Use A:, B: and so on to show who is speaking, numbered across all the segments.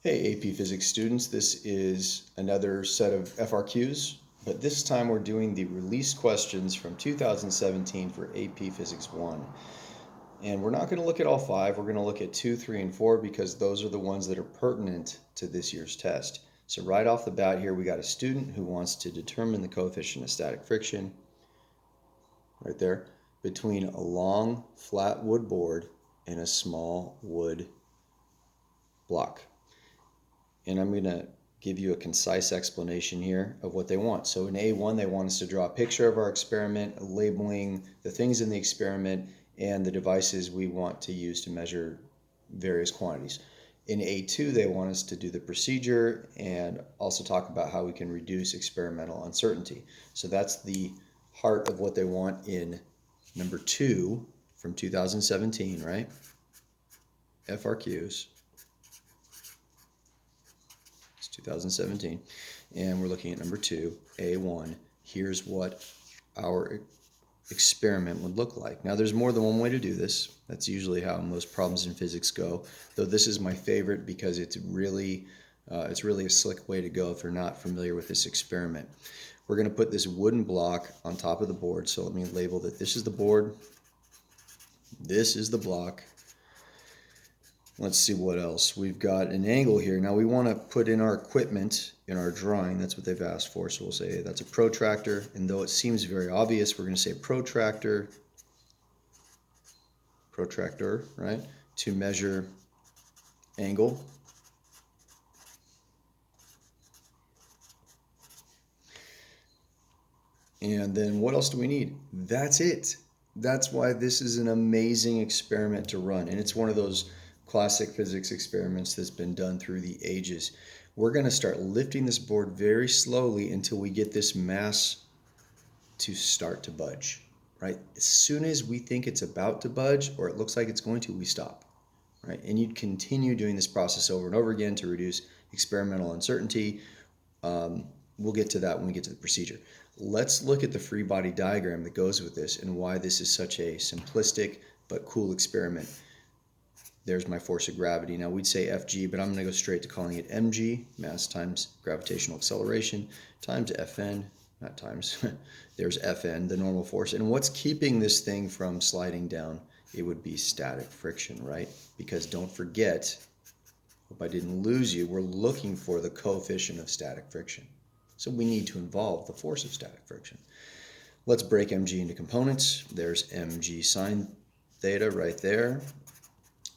A: Hey AP Physics students, this is another set of FRQs, but this time we're doing the release questions from 2017 for AP Physics 1. And we're not going to look at all five, we're going to look at 2, 3, and 4 because those are the ones that are pertinent to this year's test. So right off the bat here, we got a student who wants to determine the coefficient of static friction, right there, between a long flat wood board and a small wood block. And I'm going to give you a concise explanation here of what they want. So in A1, they want us to draw a picture of our experiment, labeling the things in the experiment and the devices we want to use to measure various quantities. In A2, they want us to do the procedure and also talk about how we can reduce experimental uncertainty. So that's the heart of what they want in number 2 from 2017, right? FRQs. 2017, and we're looking at number 2, A1. Here's what our experiment would look like. Now there's more than one way to do this. That's usually how most problems in physics go, though this is my favorite because it's really a slick way to go if you're not familiar with this experiment. We're going to put this wooden block on top of the board, so let me label that this is the board, this is the block. Let's see what else. We've got an angle here. Now we want to put in our equipment in our drawing. That's what they've asked for. So we'll say that's a protractor. And though it seems very obvious, we're going to say protractor, right? To measure angle. And then what else do we need? That's it. That's why this is an amazing experiment to run. And it's one of those classic physics experiments that's been done through the ages. We're going to start lifting this board very slowly until we get this mass to start to budge, right? As soon as we think it's about to budge or it looks like it's going to, we stop, right? And you'd continue doing this process over and over again to reduce experimental uncertainty. We'll get to that when we get to the procedure. Let's look at the free body diagram that goes with this and why this is such a simplistic but cool experiment. There's my force of gravity. Now we'd say Fg, but I'm going to go straight to calling it mg, mass times gravitational acceleration, times Fn, not times, there's Fn, the normal force. And what's keeping this thing from sliding down? It would be static friction, right? Because don't forget, hope I didn't lose you, we're looking for the coefficient of static friction. So we need to involve the force of static friction. Let's break mg into components. There's mg sine theta right there.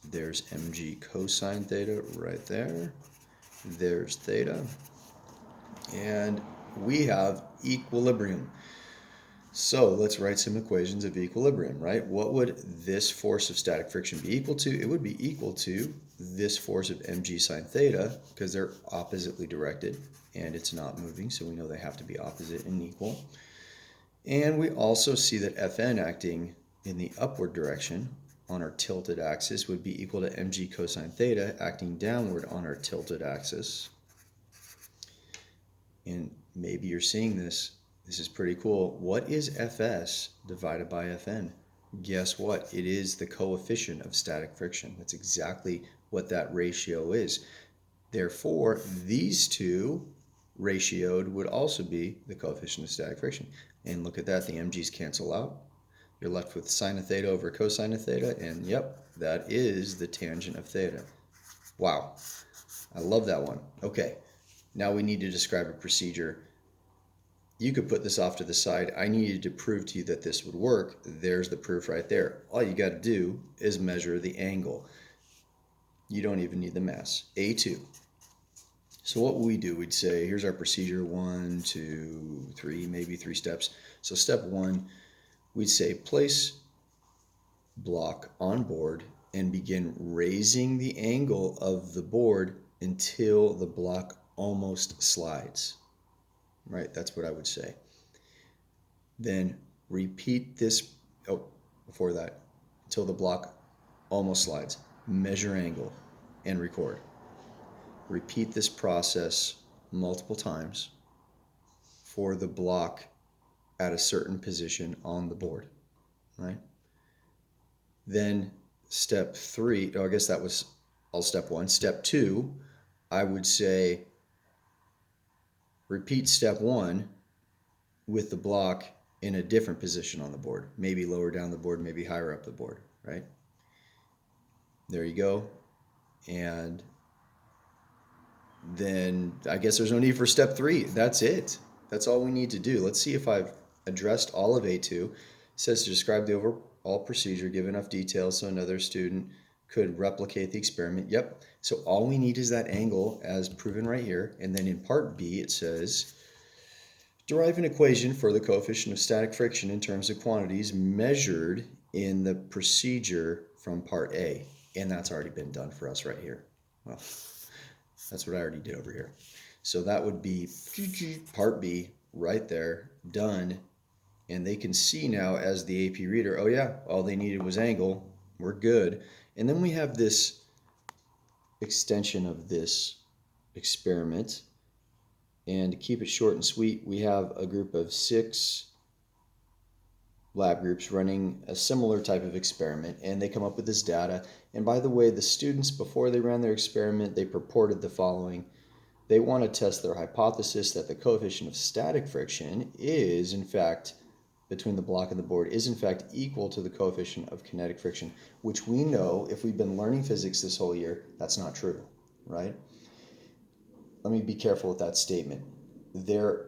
A: There's mg cosine theta right there. There's theta. And we have equilibrium. So let's write some equations of equilibrium, right? What would this force of static friction be equal to? It would be equal to this force of mg sine theta because they're oppositely directed and it's not moving, so we know they have to be opposite and equal. And we also see that Fn acting in the upward direction on our tilted axis would be equal to mg cosine theta acting downward on our tilted axis. And maybe you're seeing this. This is pretty cool. What is Fs divided by Fn? Guess what? It is the coefficient of static friction. That's exactly what that ratio is. Therefore, these two ratioed would also be the coefficient of static friction. And look at that, the mg's cancel out. You're left with sine of theta over cosine of theta, and yep, that is the tangent of theta. Wow, I love that one. Okay, now we need to describe a procedure. You could put this off to the side. I needed to prove to you that this would work. There's the proof right there. All you got to do is measure the angle. You don't even need the mass. A2. So what would we do? We'd say, here's our procedure, 1, 2, 3, maybe 3 steps. So step 1, we'd say place block on board and begin raising the angle of the board until the block almost slides. Right, that's what I would say. Then repeat this, before that, until the block almost slides. Measure angle and record. Repeat this process multiple times for the block at a certain position on the board, right? Then step 3, I guess that was all step 1. Step 2, I would say repeat step 1 with the block in a different position on the board, maybe lower down the board, maybe higher up the board, right? There you go. And then I guess there's no need for step 3. That's it. That's all we need to do. Let's see if I've addressed all of A2. It says to describe the overall procedure, give enough details so another student could replicate the experiment. Yep. So all we need is that angle as proven right here. And then in part B, it says derive an equation for the coefficient of static friction in terms of quantities measured in the procedure from part A. And that's already been done for us right here. Well, that's what I already did over here. So that would be part B right there, done. And they can see now as the AP reader, oh yeah, all they needed was angle. We're good. And then we have this extension of this experiment. And to keep it short and sweet, we have a group of 6 lab groups running a similar type of experiment, and they come up with this data. And by the way, the students, before they ran their experiment, they purported the following. They want to test their hypothesis that the coefficient of static friction is, in fact, between the block and the board, is in fact equal to the coefficient of kinetic friction, which we know, if we've been learning physics this whole year, that's not true, right? Let me be careful with that statement. There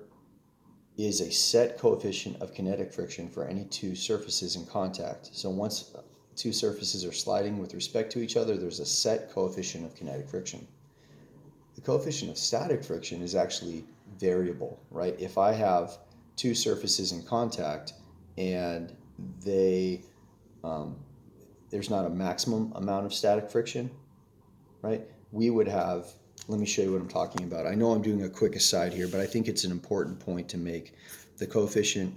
A: is a set coefficient of kinetic friction for any 2 surfaces in contact. So once 2 surfaces are sliding with respect to each other, there's a set coefficient of kinetic friction. The coefficient of static friction is actually variable, right? If I have 2 surfaces in contact and there's not a maximum amount of static friction, right? We would have, let me show you what I'm talking about. I know I'm doing a quick aside here, but I think it's an important point to make. The coefficient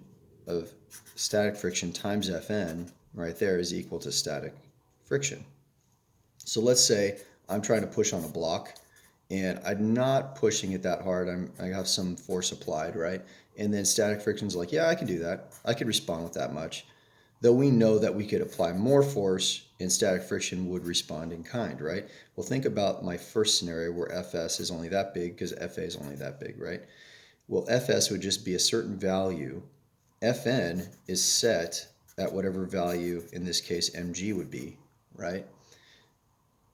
A: of static friction times Fn right there is equal to static friction. So let's say I'm trying to push on a block and I'm not pushing it that hard. I have some force applied, right? And then static friction's like, yeah, I can do that. I could respond with that much. Though we know that we could apply more force and static friction would respond in kind, right? Well, think about my first scenario where Fs is only that big because Fa is only that big, right? Well, Fs would just be a certain value. Fn is set at whatever value, in this case, mg would be, right?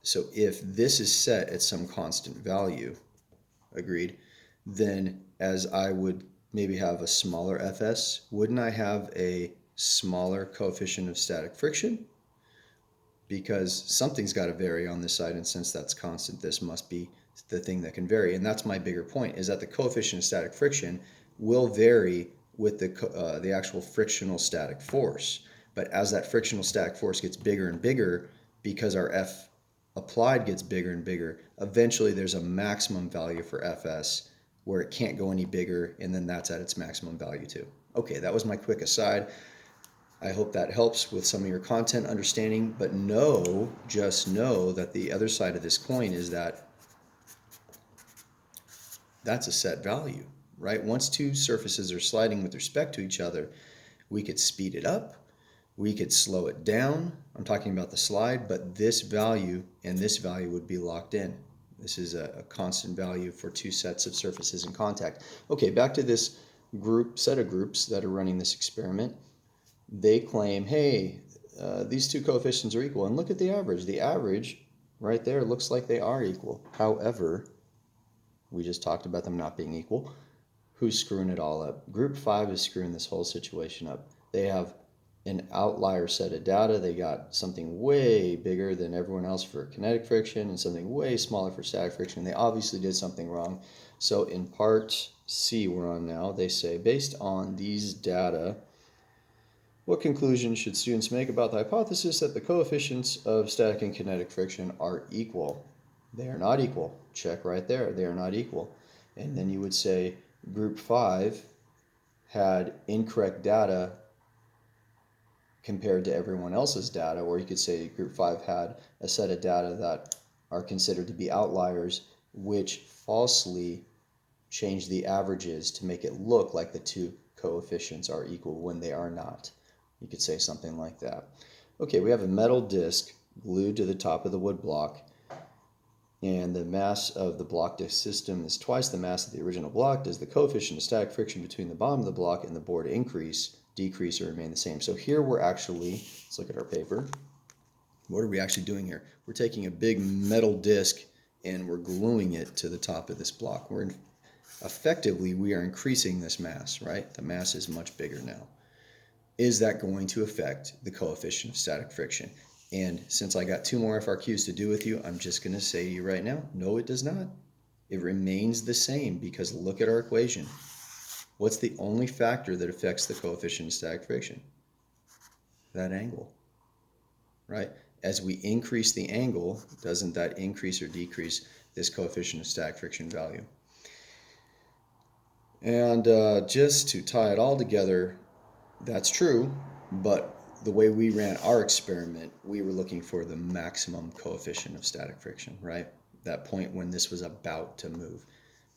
A: So if this is set at some constant value, agreed, then as I would maybe have a smaller Fs, wouldn't I have a smaller coefficient of static friction? Because something's got to vary on this side, and since that's constant, this must be the thing that can vary. And that's my bigger point, is that the coefficient of static friction will vary with the actual frictional static force. But as that frictional static force gets bigger and bigger, because our F applied gets bigger and bigger, eventually there's a maximum value for Fs where it can't go any bigger, and then that's at its maximum value too. Okay, that was my quick aside. I hope that helps with some of your content understanding, but just know that the other side of this coin is that that's a set value, right? Once 2 surfaces are sliding with respect to each other, we could speed it up, we could slow it down. I'm talking about the slide, but this value and this value would be locked in. This is a constant value for 2 sets of surfaces in contact. Okay, back to this set of groups that are running this experiment. They claim, hey, these 2 coefficients are equal. And look at the average. The average right there looks like they are equal. However, we just talked about them not being equal. Who's screwing it all up? Group 5 is screwing this whole situation up. They have an outlier set of data. They got something way bigger than everyone else for kinetic friction and something way smaller for static friction. They obviously did something wrong. So in part C we're on now, they say, based on these data, what conclusion should students make about the hypothesis that the coefficients of static and kinetic friction are equal? They are not equal. Check right there. They are not equal. And then you would say group 5 had incorrect data compared to everyone else's data, or you could say group 5 had a set of data that are considered to be outliers, which falsely change the averages to make it look like the 2 coefficients are equal when they are not. You could say something like that. Okay, we have a metal disc glued to the top of the wood block. and the mass of the block disk system is twice the mass of the original block, does the coefficient of static friction between the bottom of the block and the board increase, decrease, or remain the same? So here we're actually, let's look at our paper. What are we actually doing here? We're taking a big metal disc and we're gluing it to the top of this block. Effectively, we are increasing this mass, right? The mass is much bigger now. Is that going to affect the coefficient of static friction? And since I got 2 more FRQs to do with you, I'm just going to say to you right now, no, it does not. It remains the same, because look at our equation. What's the only factor that affects the coefficient of static friction? That angle, right? As we increase the angle, doesn't that increase or decrease this coefficient of static friction value? And just to tie it all together, that's true, but the way we ran our experiment, we were looking for the maximum coefficient of static friction, right? That point when this was about to move.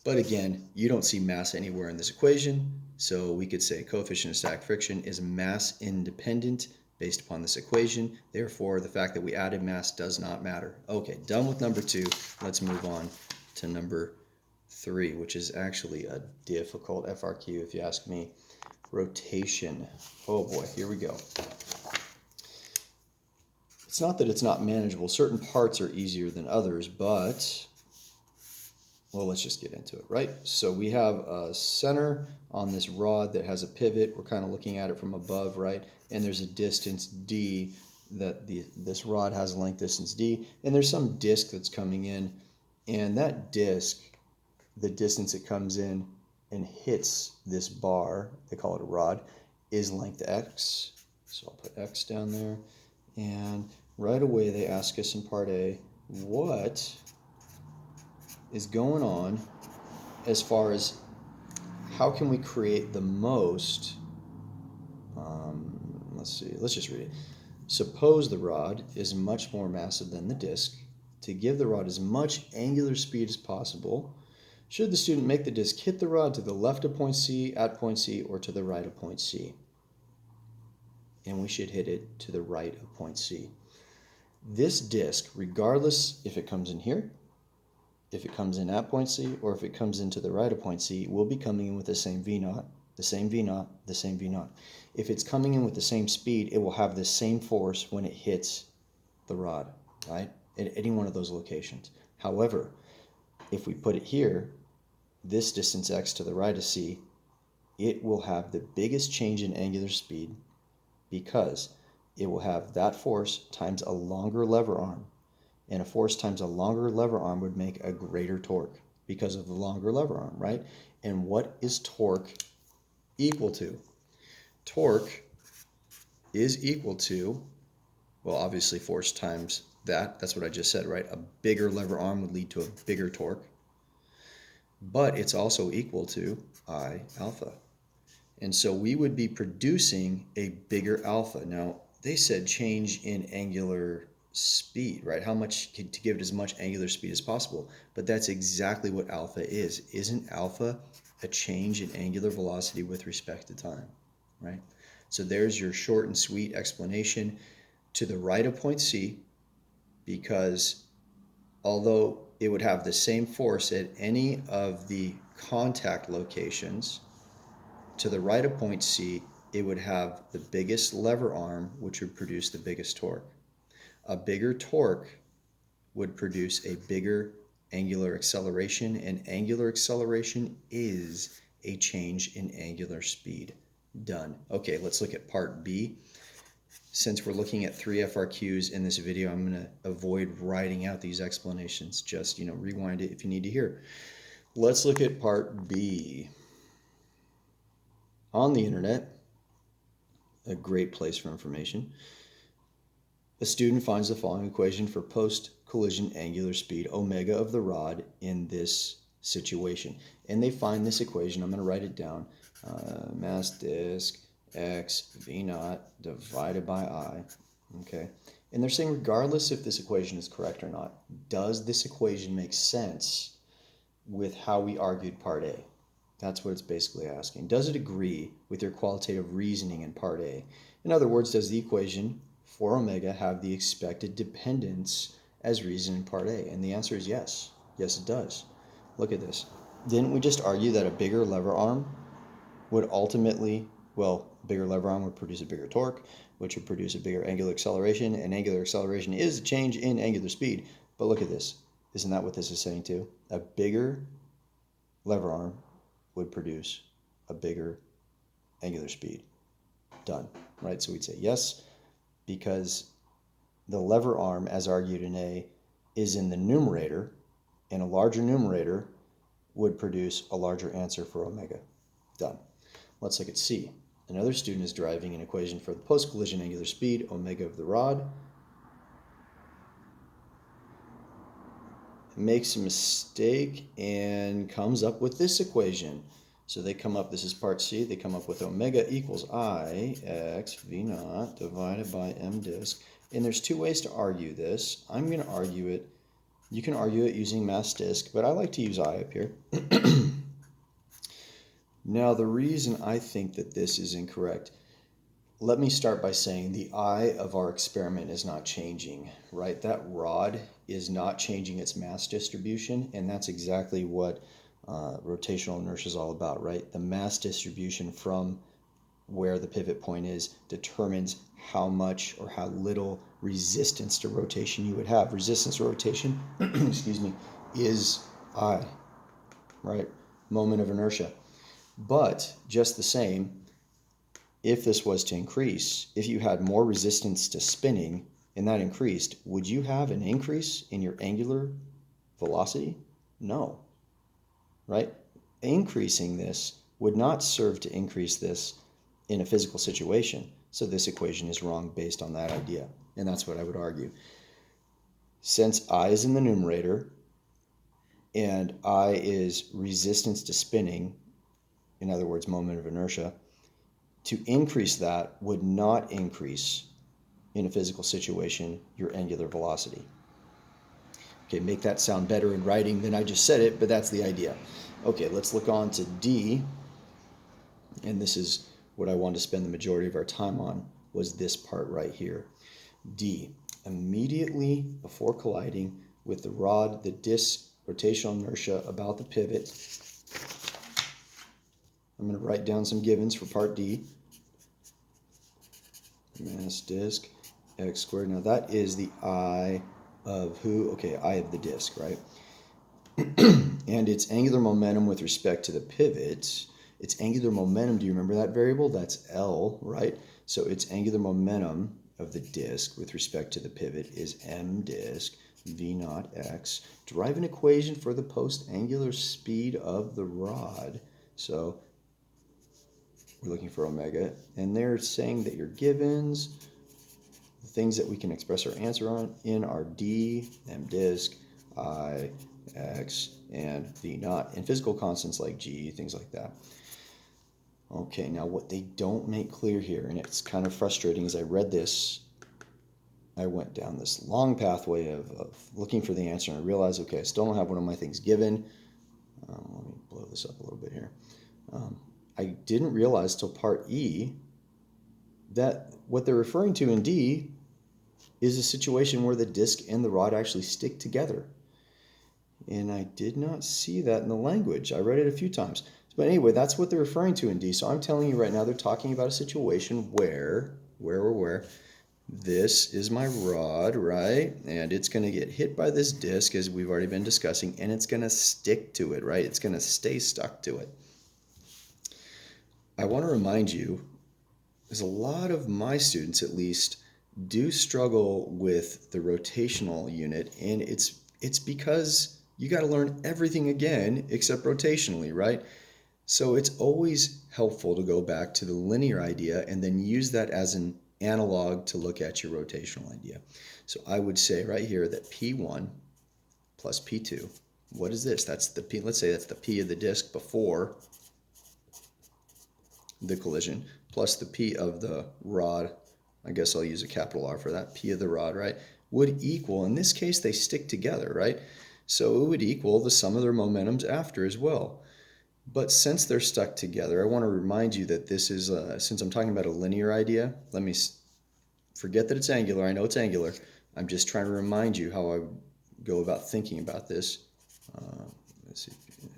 A: But again, you don't see mass anywhere in this equation, so we could say coefficient of static friction is mass independent based upon this equation. Therefore, the fact that we added mass does not matter. Okay, done with number 2. Let's move on to number 3, which is actually a difficult FRQ if you ask me. Rotation. Oh boy, here we go. It's not that it's not manageable. Certain parts are easier than others, but, well, let's just get into it, right? So we have a center on this rod that has a pivot. We're kind of looking at it from above, right? And there's a distance d that this rod has a length distance d, and there's some disc that's coming in, and that disc, the distance it comes in and hits this bar, they call it a rod, is length x. So I'll put x down there. And right away they ask us in part A, what is going on as far as how can we create the most, let's see, let's just read it. Suppose the rod is much more massive than the disc. To give the rod as much angular speed as possible, should the student make the disc hit the rod to the left of point C, at point C, or to the right of point C? And we should hit it to the right of point C. This disc, regardless if it comes in here, if it comes in at point C, or if it comes into the right of point C, will be coming in with the same V0, the same V0, the same V0. If it's coming in with the same speed, it will have the same force when it hits the rod, right? At any one of those locations. However, if we put it here, this distance x to the right of C, it will have the biggest change in angular speed because it will have that force times a longer lever arm. And a force times a longer lever arm would make a greater torque because of the longer lever arm, right? And what is torque equal to? Torque is equal to, well, obviously force times that. That's what I just said, right? A bigger lever arm would lead to a bigger torque. But it's also equal to I alpha. And so we would be producing a bigger alpha. Now, they said change in angular speed, right? How much to give it as much angular speed as possible. But that's exactly what alpha is. Isn't alpha a change in angular velocity with respect to time, right? So there's your short and sweet explanation. To the right of point C, because although it would have the same force at any of the contact locations, to the right of point C, it would have the biggest lever arm, which would produce the biggest torque. A bigger torque would produce a bigger angular acceleration, and angular acceleration is a change in angular speed. Done. Okay, let's look at part B. Since we're looking at 3 FRQs in this video, I'm going to avoid writing out these explanations. Just, rewind it if you need to hear. Let's look at part B. On the internet, a great place for information, a student finds the following equation for post-collision angular speed, omega of the rod in this situation. And they find this equation, I'm going to write it down, mass disk x v0 divided by I, okay? And they're saying regardless if this equation is correct or not, does this equation make sense with how we argued part A? That's what it's basically asking. Does it agree with your qualitative reasoning in part A? In other words, does the equation for omega have the expected dependence as reasoned in Part A? And the answer is yes. Yes, it does. Look at this. Didn't we just argue that a bigger lever arm would ultimately, well, a bigger lever arm would produce a bigger torque, which would produce a bigger angular acceleration, and angular acceleration is a change in angular speed. But look at this. Isn't that what this is saying too? A bigger lever arm would produce a bigger angular speed. Done, right? So we'd say yes, because the lever arm, as argued in A, is in the numerator, and a larger numerator would produce a larger answer for omega. Done. Let's look at C. Another student is deriving an equation for the post-collision angular speed, omega of the rod. Makes a mistake and comes up with this equation. So they come up, this is part C, they come up with omega equals I x v naught divided by m disk. And there's two ways to argue this. I'm going to argue it. You can argue it using mass disk, but I like to use I up here. Now, the reason I think that this is incorrect, let me start by saying the I of our experiment is not changing, right? That rod is not changing its mass distribution, and that's exactly what rotational inertia is all about, right? The mass distribution from where the pivot point is determines how much or how little resistance to rotation you would have. Resistance to rotation, excuse me, is I, right? Moment of inertia. But just the same, if this was to increase, if you had more resistance to spinning and that increased, would you have an increase in your angular velocity? No, right? Increasing this would not serve to increase this in a physical situation. So this equation is wrong based on that idea. And that's what I would argue. Since I is in the numerator and I is resistance to spinning, in other words, moment of inertia, to increase that would not increase in a physical situation your angular velocity. Okay, make that sound better in writing than I just said it, but that's the idea. Okay, let's look on to D. And this is what I wanted to spend the majority of our time on, was this part right here. D, immediately before colliding with the rod, the disc rotational inertia about the pivot. I'm going to write down some givens for part D. Mass disk x squared. Now that is the I of who? Okay, I of the disk, right? And its angular momentum with respect to the pivot. Its angular momentum, do you remember that variable? That's L, right? So its angular momentum of the disk with respect to the pivot is m disk v naught x. Derive an equation for the post-angular speed of the rod. So we're looking for omega, and they're saying that your givens, the things that we can express our answer on in are d, m disk, I, x, and v naught, and physical constants like g, things like that. Okay, now what they don't make clear here, and it's kind of frustrating, as I read this, I went down this long pathway of looking for the answer, and I realized, okay, I still don't have one of my things given. Let me blow this up a little bit here. I didn't realize till part E that what they're referring to in D is a situation where the disc and the rod actually stick together. And I did not see that in the language. I read it a few times. But anyway, that's what they're referring to in D. So I'm telling you right now, they're talking about a situation where this is my rod, right? And it's going to get hit by this disc, as we've already been discussing, and it's going to stick to it, right? It's going to stay stuck to it. I want to remind you, because a lot of my students, at least, do struggle with the rotational unit, and it's because you got to learn everything again except rotationally, right? So it's always helpful to go back to the linear idea and then use that as an analog to look at your rotational idea. So I would say right here that P1 plus P2, what is this? That's the P, let's say that's the P of the disk before the collision, plus the P of the rod, I guess I'll use a capital R for that, P of the rod, right, would equal, in this case they stick together, right? So it would equal the sum of their momentums after as well. But since they're stuck together, I want to remind you that this is, since I'm talking about a linear idea, let me forget that it's angular. I know it's angular. I'm just trying to remind you how I go about thinking about this. Let's see,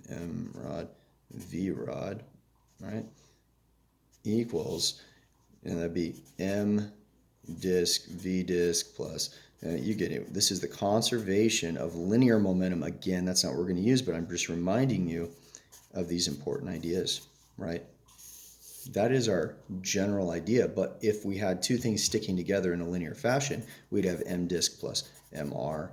A: M rod, V rod, right, equals, and that'd be M disk, V disk plus, you get it. This is the conservation of linear momentum. Again, that's not what we're going to use, but I'm just reminding you of these important ideas, right? That is our general idea, but if we had two things sticking together in a linear fashion, we'd have M disk plus MR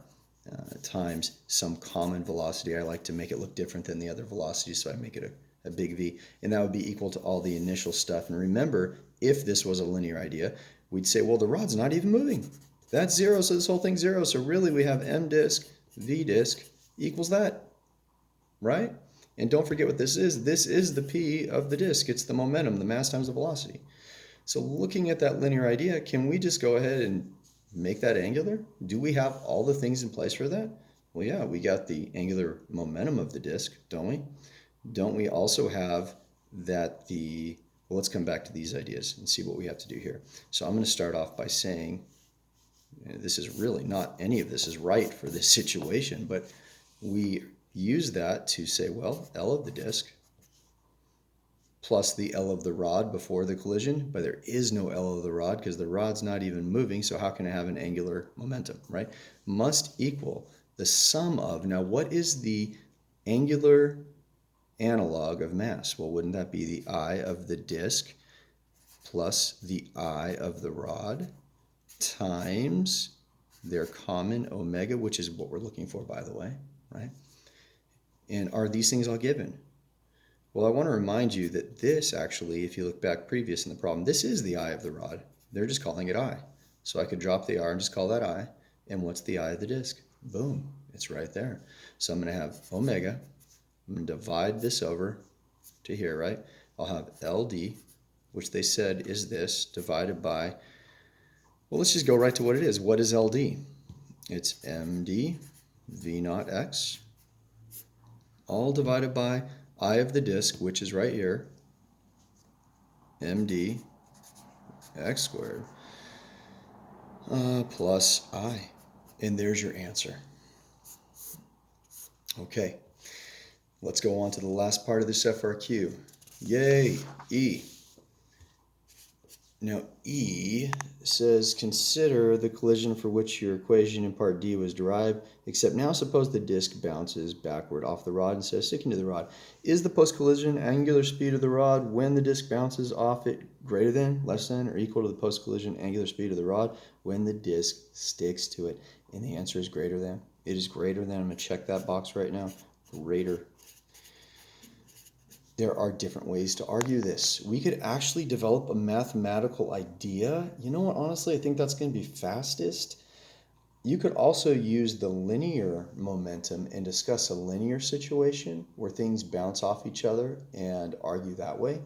A: times some common velocity. I like to make it look different than the other velocities, so I make it a big V, and that would be equal to all the initial stuff. And remember, if this was a linear idea, we'd say, well, the rod's not even moving. That's zero, so this whole thing's zero. So really we have M disk, V disk equals that, right? And don't forget what this is. This is the P of the disk. It's the momentum, the mass times the velocity. So looking at that linear idea, can we just go ahead and make that angular? Do we have all the things in place for that? Well, yeah, we got the angular momentum of the disk, don't we? Don't we also have that well, let's come back to these ideas and see what we have to do here. So I'm going to start off by saying, this is really not, any of this is right for this situation, but we use that to say, well, L of the disk plus the L of the rod before the collision, but there is no L of the rod because the rod's not even moving, so how can I have an angular momentum, right? Must equal the sum of, now what is the angular analog of mass? Well, wouldn't that be the I of the disk plus the I of the rod times their common omega, which is what we're looking for, by the way, right? And are these things all given? Well, I want to remind you that this actually, if you look back previous in the problem, this is the I of the rod. They're just calling it I. So I could drop the R and just call that I. And what's the I of the disk? Boom, it's right there. So I'm going to have omega. I'm going to divide this over to here, right? I'll have LD, which they said is this, divided by, well, let's just go right to what it is. What is LD? It's MD V naught X, all divided by I of the disk, which is right here, MD X squared, plus I. And there's your answer. Okay, let's go on to the last part of this FRQ. Yay, E. Now, E says, consider the collision for which your equation in part D was derived, except now suppose the disk bounces backward off the rod instead of sticking to the rod. Is the post-collision angular speed of the rod when the disk bounces off it greater than, less than, or equal to the post-collision angular speed of the rod when the disk sticks to it? And the answer is greater than. It is greater than. I'm going to check that box right now. Greater. There are different ways to argue this. We could actually develop a mathematical idea. You know what, honestly, I think that's going to be fastest. You could also use the linear momentum and discuss a linear situation where things bounce off each other and argue that way.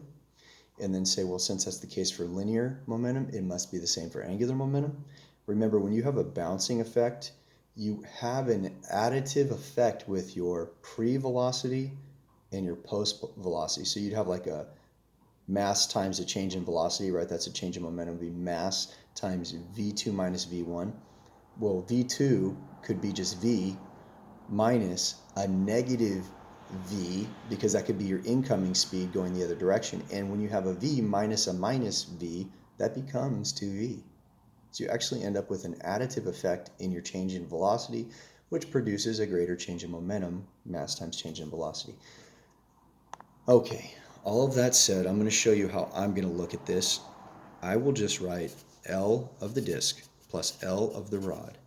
A: And then say, well, since that's the case for linear momentum, it must be the same for angular momentum. Remember, when you have a bouncing effect, you have an additive effect with your pre-velocity and your post velocity. So you'd have like a mass times a change in velocity, right? That's a change in momentum. It would be mass times V2 minus V1. Well, V2 could be just V minus a negative V, because that could be your incoming speed going the other direction. And when you have a V minus a minus V, that becomes 2V. So you actually end up with an additive effect in your change in velocity, which produces a greater change in momentum, mass times change in velocity. Okay, all of that said, I'm going to show you how I'm going to look at this. I will just write L of the disk plus L of the rod,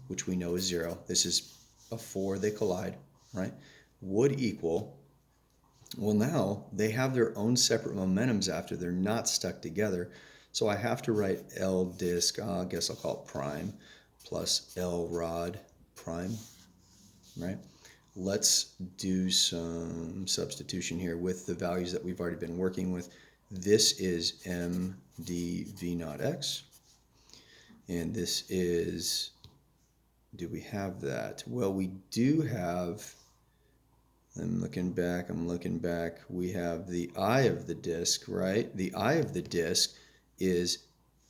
A: which we know is 0. This is before they collide, right? Would equal, well, now they have their own separate momentums after they're not stuck together. So I have to write L disk, I guess I'll call it prime, plus L rod prime, right? Let's do some substitution here with the values that we've already been working with. This is MD V naught X. And this is, do we have that? Well, we do have, I'm looking back. We have the I of the disk, right? The I of the disk is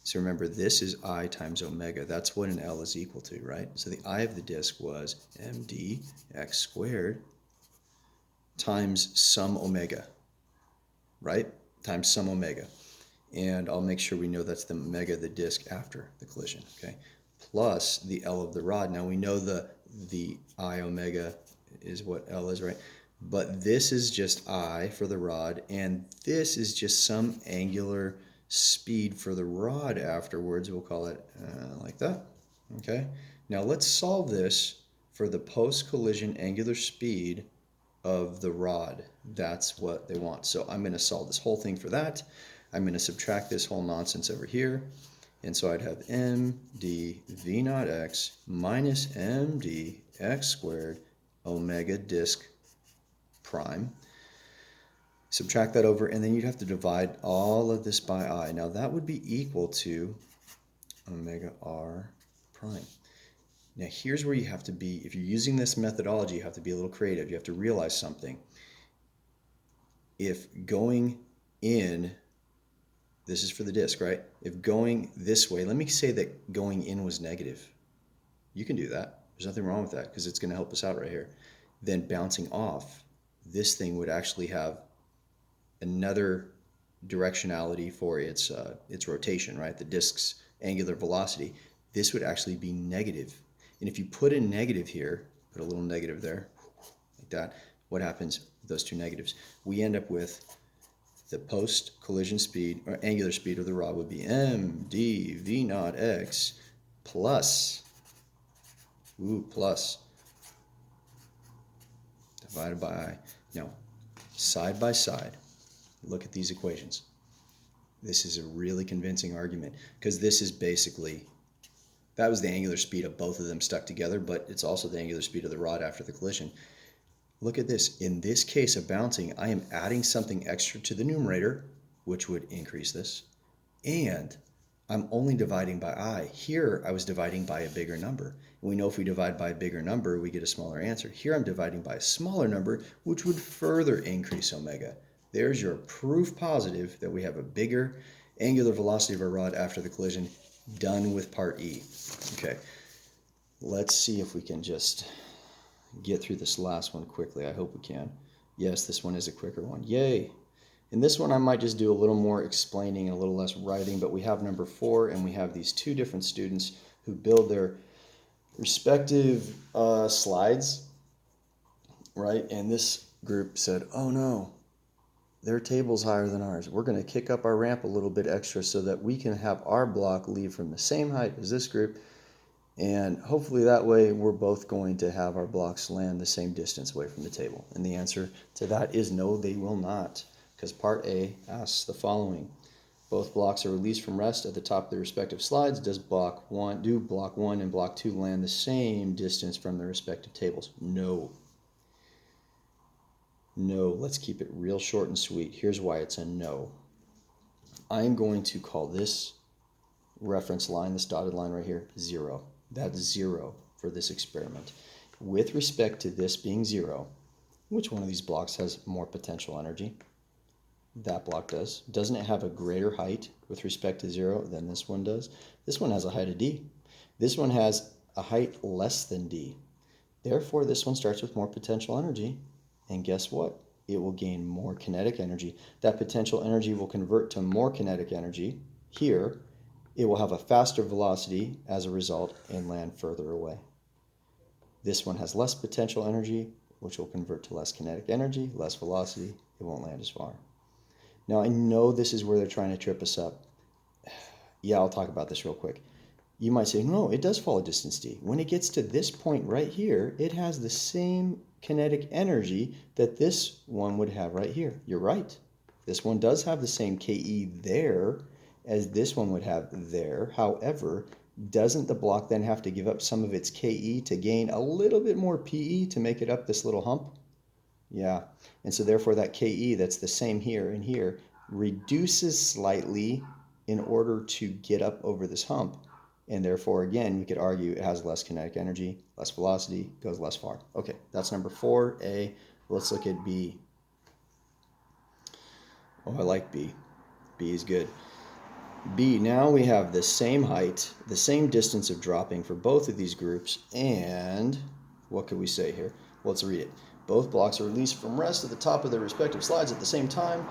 A: So remember, this is I times omega. That's what an L is equal to, right? So the I of the disk was md x squared times some omega, right? Times some omega. And I'll make sure we know that's the omega of the disk after the collision, okay? Plus the L of the rod. Now we know the I omega is what L is, right? But this is just I for the rod, and this is just some angular speed for the rod afterwards. We'll call it like that, okay? Now let's solve this for the post-collision angular speed of the rod. That's what they want. So I'm going to solve this whole thing for that. I'm going to subtract this whole nonsense over here. And so I'd have md v naught x minus md x squared omega disk prime. Subtract that over, and then you'd have to divide all of this by I. Now that would be equal to omega r prime. Now here's where you have to be, if you're using this methodology, you have to be a little creative. You have to realize something. If going in, this is for the disk, right? If going this way, let me say that going in was negative. You can do that. There's nothing wrong with that because it's going to help us out right here. Then bouncing off, this thing would actually have another directionality for its rotation, right? The disk's angular velocity. This would actually be negative. And if you put a negative here, put a little negative there, like that, what happens with those two negatives? We end up with the post-collision speed, or angular speed of the rod would be md v naught x plus, divided by I. Now, side by side, look at these equations. This is a really convincing argument because this is basically, that was the angular speed of both of them stuck together, but it's also the angular speed of the rod after the collision. Look at this. In this case of bouncing, I am adding something extra to the numerator, which would increase this, and I'm only dividing by I. Here, I was dividing by a bigger number. And we know if we divide by a bigger number, we get a smaller answer. Here, I'm dividing by a smaller number, which would further increase omega. There's your proof positive that we have a bigger angular velocity of our rod after the collision, done with part E. Okay, let's see if we can just get through this last one quickly. I hope we can. Yes, this one is a quicker one. Yay! In this one, I might just do a little more explaining and a little less writing, but we have number 4, and we have these two different students who build their respective slides, right? And this group said, oh no, their table's higher than ours. We're going to kick up our ramp a little bit extra so that we can have our block leave from the same height as this group. And hopefully that way we're both going to have our blocks land the same distance away from the table. And the answer to that is no, they will not. Because part A asks the following. Both blocks are released from rest at the top of their respective slides. Do block 1 and block 2 land the same distance from their respective tables? No. No, let's keep it real short and sweet. Here's why it's a no. I'm going to call this reference line, this dotted line right here, 0. That's 0 for this experiment. With respect to this being 0, which one of these blocks has more potential energy? That block does. Doesn't it have a greater height with respect to 0 than this one does? This one has a height of d. This one has a height less than d. Therefore, this one starts with more potential energy. And guess what? It will gain more kinetic energy. That potential energy will convert to more kinetic energy here. It will have a faster velocity as a result and land further away. This one has less potential energy, which will convert to less kinetic energy, less velocity. It won't land as far. Now, I know this is where they're trying to trip us up. Yeah, I'll talk about this real quick. You might say, no, it does follow distance d. When it gets to this point right here, it has the same kinetic energy that this one would have right here. You're right. This one does have the same Ke there as this one would have there. However, doesn't the block then have to give up some of its Ke to gain a little bit more Pe to make it up this little hump? Yeah, and so therefore that Ke that's the same here and here reduces slightly in order to get up over this hump. And therefore, again, we could argue it has less kinetic energy, less velocity, goes less far. Okay, that's number 4A. Let's look at B. Oh, I like B. B is good. B, now we have the same height, the same distance of dropping for both of these groups, and what could we say here? Well, let's read it. Both blocks are released from rest at the top of their respective slides at the same time.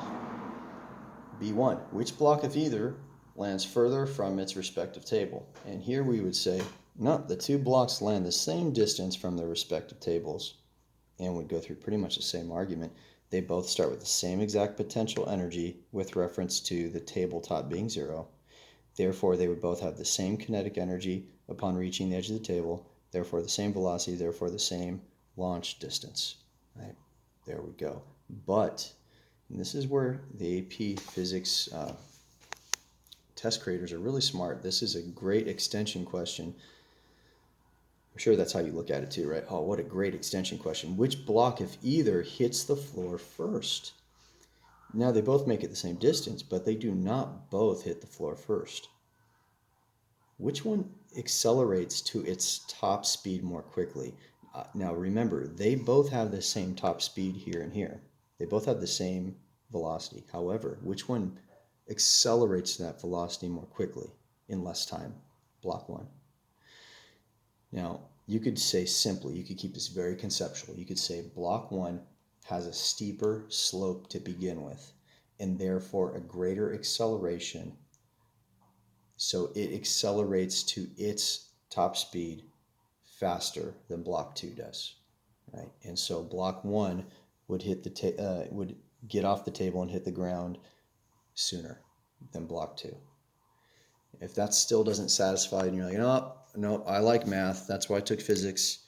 A: B1, which block, if either, lands further from its respective table? And here we would say, no, the two blocks land the same distance from their respective tables, and would go through pretty much the same argument. They both start with the same exact potential energy with reference to the tabletop being 0. Therefore, they would both have the same kinetic energy upon reaching the edge of the table, therefore the same velocity, therefore the same launch distance. Right? There we go. But, and this is where the AP Physics test creators are really smart. This is a great extension question. I'm sure that's how you look at it too, right? Oh, what a great extension question. Which block, if either, hits the floor first? Now, they both make it the same distance, but they do not both hit the floor first. Which one accelerates to its top speed more quickly? Now, remember, they both have the same top speed here and here. They both have the same velocity. However, which one accelerates to that velocity more quickly in less time? Block 1. Now, you could say simply, you could keep this very conceptual. You could say block 1 has a steeper slope to begin with, and therefore a greater acceleration. So it accelerates to its top speed faster than block 2 does, right? And so block 1 would hit would get off the table and hit the ground sooner than block 2. If that still doesn't satisfy, and you're like, no, I like math. That's why I took physics.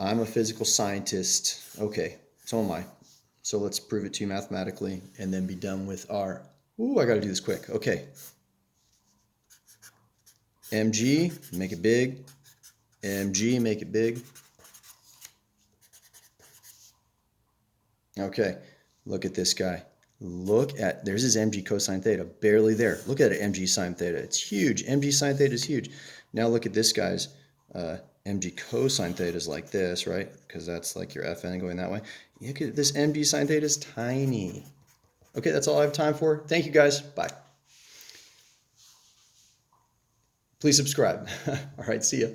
A: I'm a physical scientist. Okay, so am I. So let's prove it to you mathematically and then be done with our... Ooh, I got to do this quick. Okay. mg, make it big. mg, make it big. Okay, look at this guy. There's his mg cosine theta, barely there. Look at it, mg sine theta. It's huge. Mg sine theta is huge. Now look at this guy's mg cosine theta is like this, right? Because that's like your Fn going that way. Look at this mg sine theta is tiny. Okay, that's all I have time for. Thank you guys. Bye. Please subscribe. All right, see ya.